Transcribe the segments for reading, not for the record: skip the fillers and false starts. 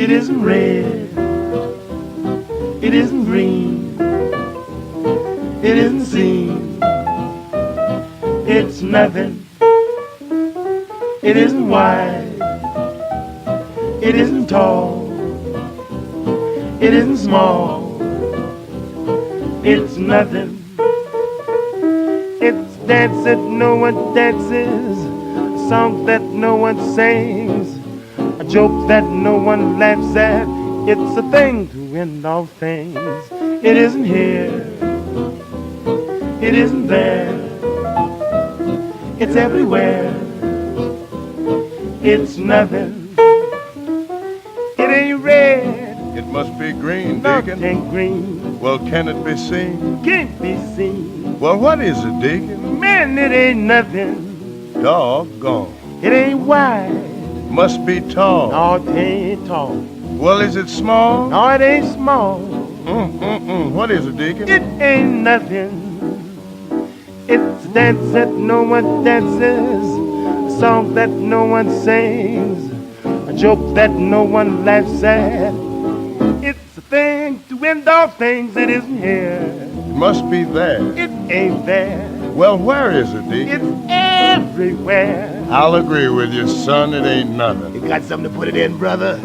It isn't red, it isn't green, it isn't seen, it's nothing. It isn't wide, it isn't tall, it isn't small, it's nothing. It's dance that no one dances, a song that no one sings, a joke that no one laughs at. It's a thing to end all things. It isn't here, it isn't there, it's everywhere. It's nothing. It ain't red. It must be green, No, Deacon. it ain't green. Well, can it be seen? Can't be seen. Well, what is it, Deacon? Man, it ain't nothing. Doggone. It ain't wide. Must be tall. No, it ain't tall. Well, is it small? No, it ain't small. What is it, Deacon? It ain't nothing. It's a dance that no one dances, a song that no one sings, a joke that no one laughs at. It's a thing to end all things. It isn't here. It must be there. It ain't there. Well, where is it, Deacon? It's everywhere. I'll agree with you, son. It ain't nothing. You got something to put it in, brother?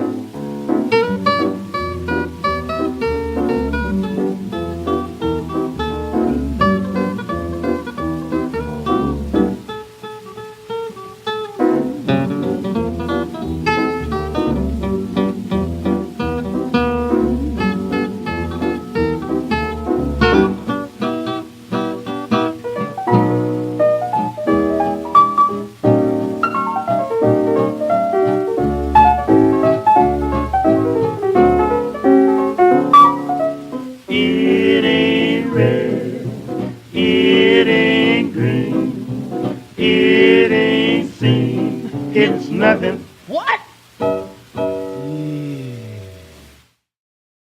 It ain't red, it ain't green, it ain't seen, it's nothing. What?